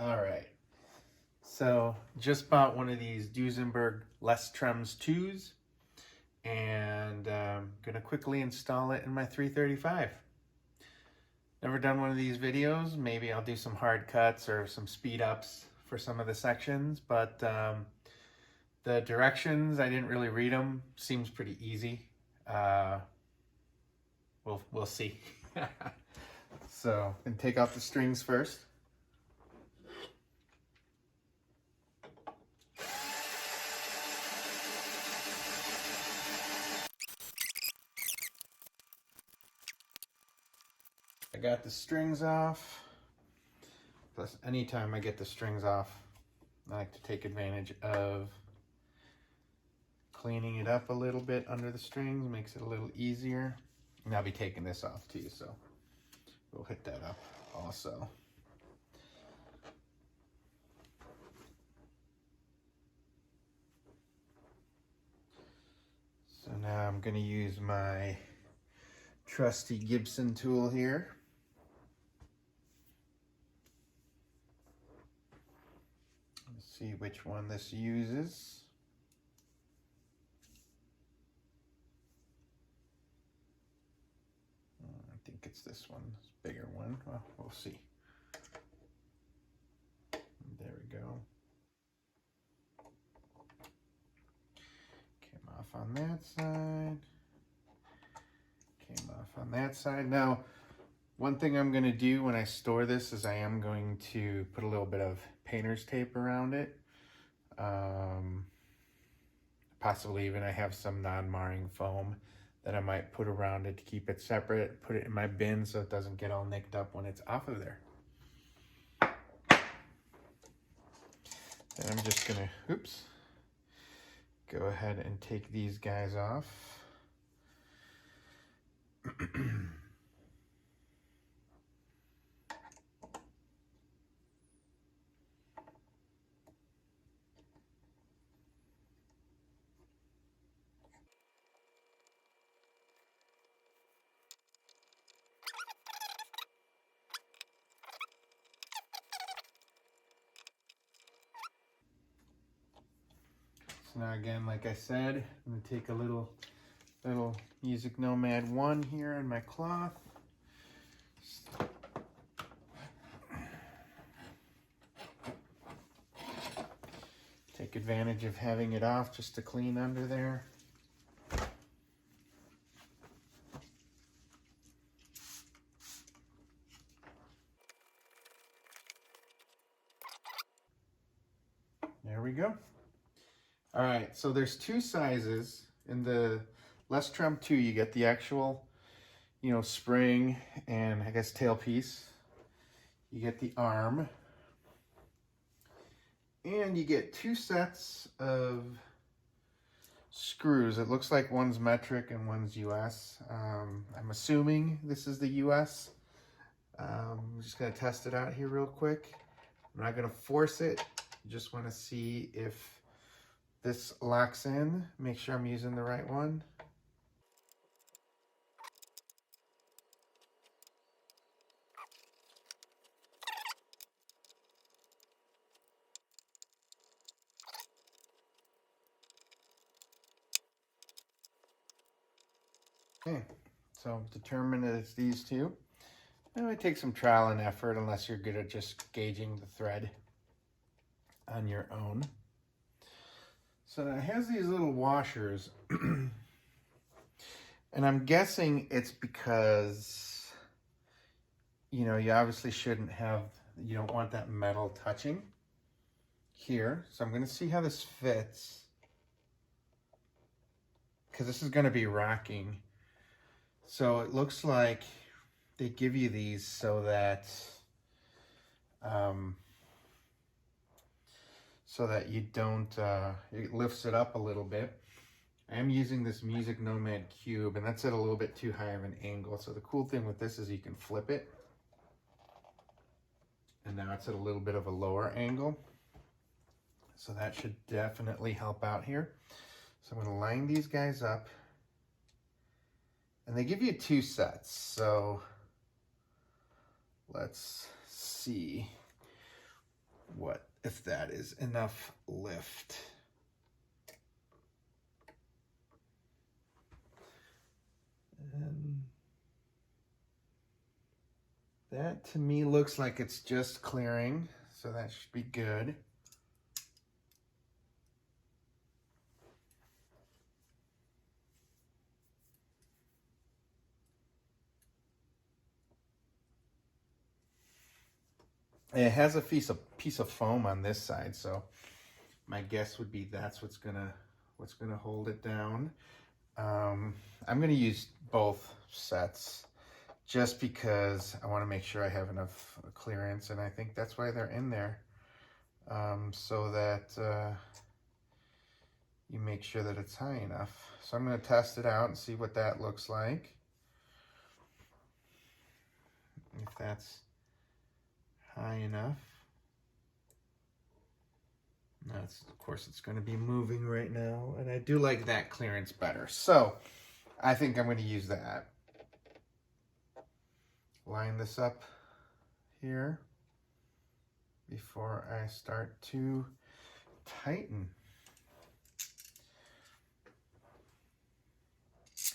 All right. So just bought one of these Duesenberg less Trems 2s and gonna quickly install it in my 335. Never done one of these videos. Maybe I'll do some hard cuts or some speed ups for some of the sections, but the directions, I didn't really read them. Seems pretty easy. We'll see. So, and take out the strings first. I got the strings off. Plus, anytime I get the strings off, I like to take advantage of cleaning it up a little bit under the strings. Makes it a little easier. And I'll be taking this off too, so we'll hit that up also. So now I'm going to use my trusty Gibson tool here. Let's see which one this uses. I think it's this one, this bigger one. Well, we'll see. There we go. Came off on that side. Came off on that side. Now, one thing I'm going to do when I store this is I am going to put a little bit of painter's tape around it. Possibly even I have some non-marring foam that I might put around it to keep it separate, put it in my bin so it doesn't get all nicked up when it's off of there. Then I'm just gonna, go ahead and take these guys off. So now again, like I said, I'm gonna take a little Music Nomad 1 here in my cloth. Take advantage of having it off just to clean under there. There we go. All right, so there's two sizes. In the less Trem 2, you get the actual, spring and I guess tailpiece. You get the arm. And you get two sets of screws. It looks like one's metric and one's US. I'm assuming this is the US. I'm just gonna test it out here real quick. I'm not gonna force it. Just wanna see if this locks in. Make sure I'm using the right one. Okay, so determine that it's these two. It might take some trial and effort unless you're good at just gauging the thread on your own. So it has these little washers. And I'm guessing it's because, you obviously shouldn't have, you don't want that metal touching here. So I'm going to see how this fits, because this is going to be rocking. So it looks like they give you these so that you don't, it lifts it up a little bit. I am using this Music Nomad Cube, and that's at a little bit too high of an angle. So the cool thing with this is you can flip it. And now it's at a little bit of a lower angle. So that should definitely help out here. So I'm going to line these guys up. And they give you two sets. So let's see. if that is enough lift. And that to me looks like it's just clearing, so that should be good. It has a piece of foam on this side, so my guess would be that's what's gonna hold it down. I'm gonna use both sets just because I want to make sure I have enough clearance, and I think that's why they're in there, so that you make sure that it's high enough. So I'm gonna test it out and see what that looks like. If that's high enough. That's, of course, it's going to be moving right now, and I do like that clearance better. So I think I'm going to use that. Line this up here before I start to tighten. So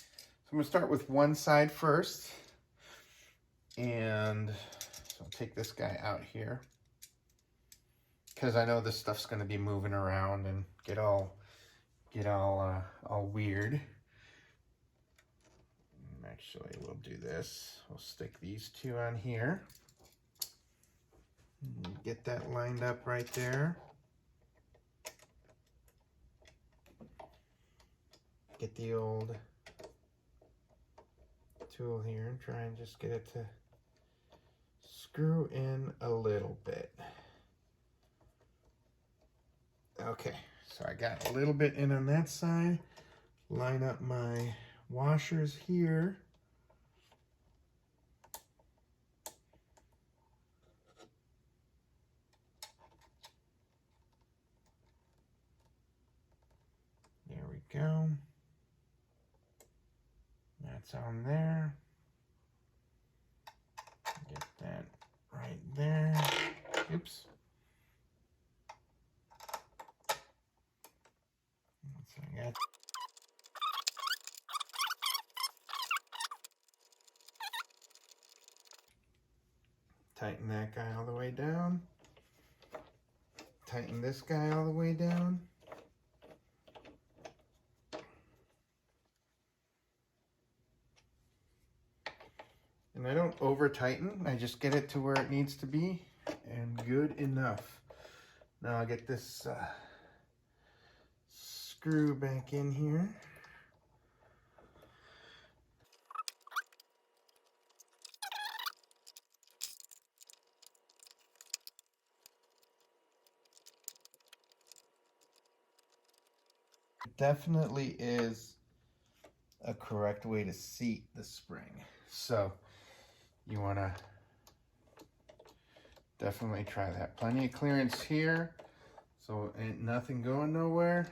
I'm going to start with one side first, and so I'll take this guy out here, because I know this stuff's going to be moving around and get all weird. Actually, we'll do this. We'll stick these two on here. Get that lined up right there. Get the old tool here and try and just get it to screw in a little bit. Okay, so I got a little bit in on that side. Line up my washers here. There we go. That's on there. Get that right there. Oops. So I got tighten that guy all the way down. Tighten this guy all the way down. And I don't over tighten, I just get it to where it needs to be and good enough. Now I'll get this screw back in here. It definitely is a correct way to seat the spring. So you want to definitely try that. Plenty of clearance here, so ain't nothing going nowhere.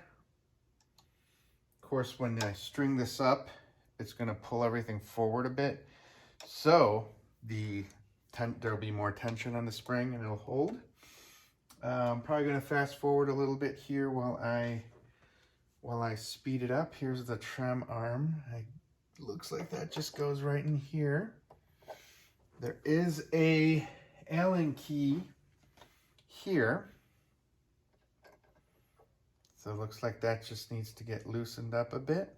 Of course, when I string this up, it's going to pull everything forward a bit, so there'll be more tension on the spring and it'll hold. I'm probably going to fast forward a little bit here while I speed it up. Here's the Trem arm. Looks like that just goes right in here. There is a Allen key here. So it looks like that just needs to get loosened up a bit.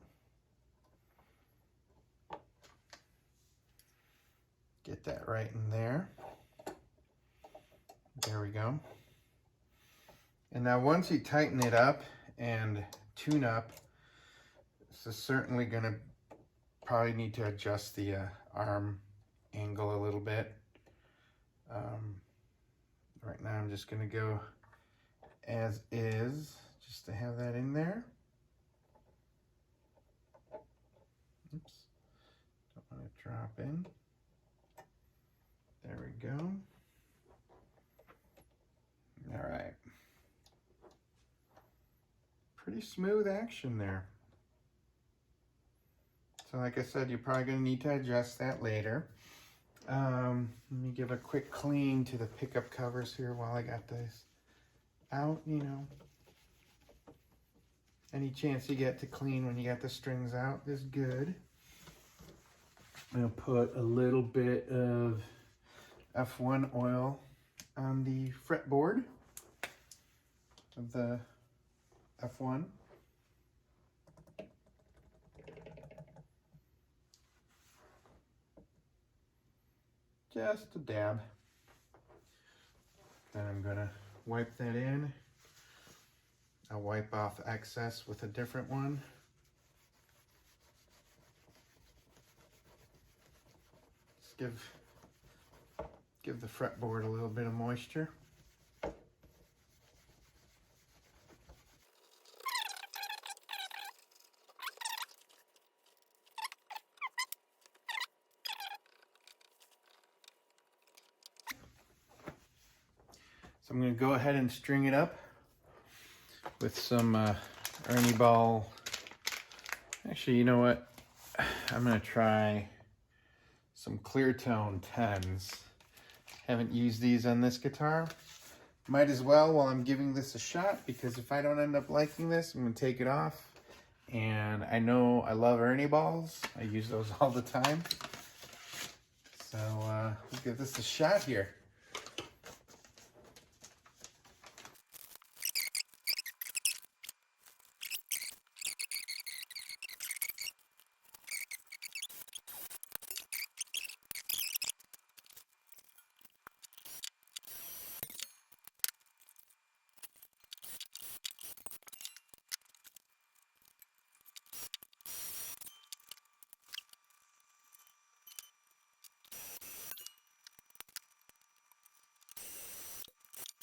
Get that right in there. There we go. And now once you tighten it up and tune up, this is certainly going to probably need to adjust the arm angle a little bit. Right now I'm just going to go as is, just to have that in there. Oops, don't want to drop in. There we go. All right. Pretty smooth action there. So like I said, you're probably going to need to adjust that later. Let me give a quick clean to the pickup covers here while I got this out, you know. Any chance you get to clean when you got the strings out is good. I'm going to put a little bit of F1 oil on the fretboard of the F1. Just a dab. Then I'm going to wipe that in. I'll wipe off excess with a different one. Just give the fretboard a little bit of moisture. So I'm going to go ahead and string it up with some Ernie Ball. Actually, you know what? I'm going to try some clear tone 10s. Haven't used these on this guitar. Might as well while I'm giving this a shot, because if I don't end up liking this, I'm going to take it off. And I know I love Ernie Balls. I use those all the time. So let's give this a shot here.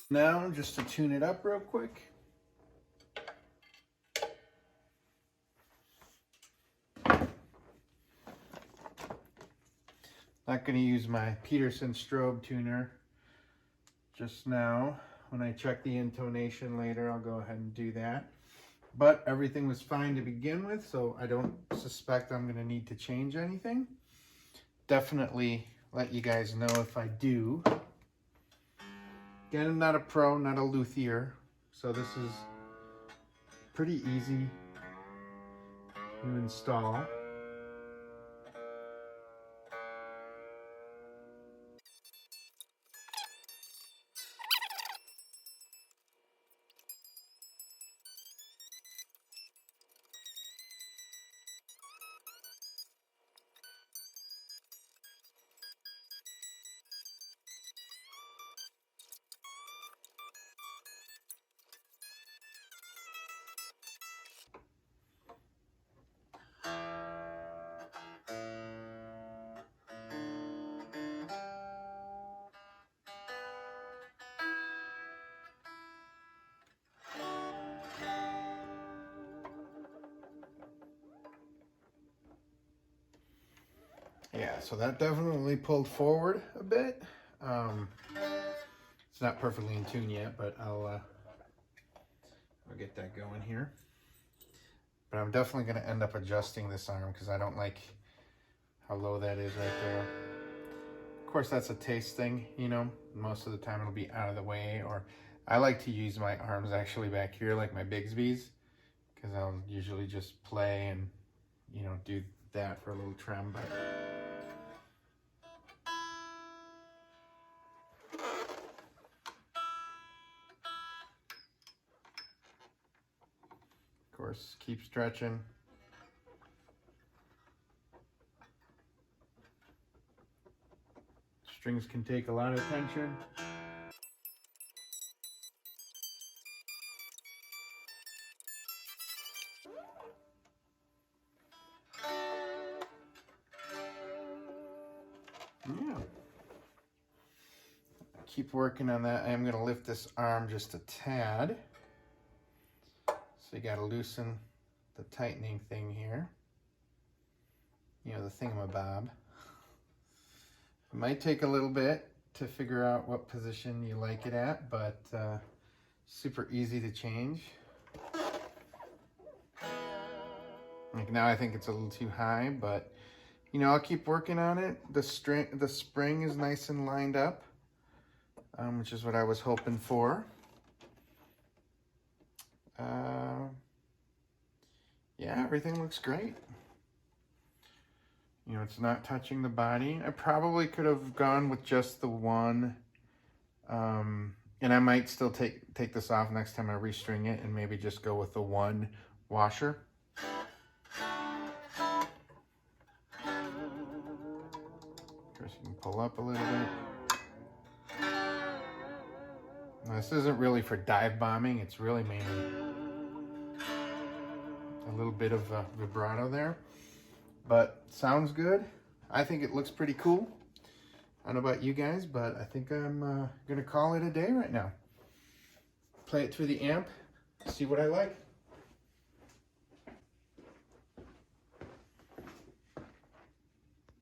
Now, just to tune it up real quick. Not going to use my Peterson strobe tuner just now. When I check the intonation later, I'll go ahead and do that. But everything was fine to begin with, so I don't suspect I'm going to need to change anything. Definitely let you guys know if I do. Again, I'm not a pro, not a luthier, so this is pretty easy to install. Yeah, so that definitely pulled forward a bit. It's not perfectly in tune yet, but I'll get that going here. But I'm definitely going to end up adjusting this arm because I don't like how low that is right there. Of course, that's a taste thing, you know. Most of the time it'll be out of the way, or I like to use my arms actually back here like my Bigsby's, because I'll usually just play and, you know, do that for a little trem. But of course, keep stretching. Strings can take a lot of tension. Yeah. Keep working on that. I am going to lift this arm just a tad. So you got to loosen the tightening thing here. You know, the thingamabob. It might take a little bit to figure out what position you like it at, but super easy to change. Like now I think it's a little too high, but you know, I'll keep working on it. The spring is nice and lined up, which is what I was hoping for. Yeah, everything looks great. You know, it's not touching the body. I probably could have gone with just the one. And I might still take this off next time I restring it and maybe just go with the one washer. Of course, you can pull up a little bit. Now, this isn't really for dive bombing. It's really mainly a little bit of vibrato there. But sounds good. I think it looks pretty cool. I don't know about you guys, but I think I'm gonna call it a day right now. Play it through the amp, see what I like.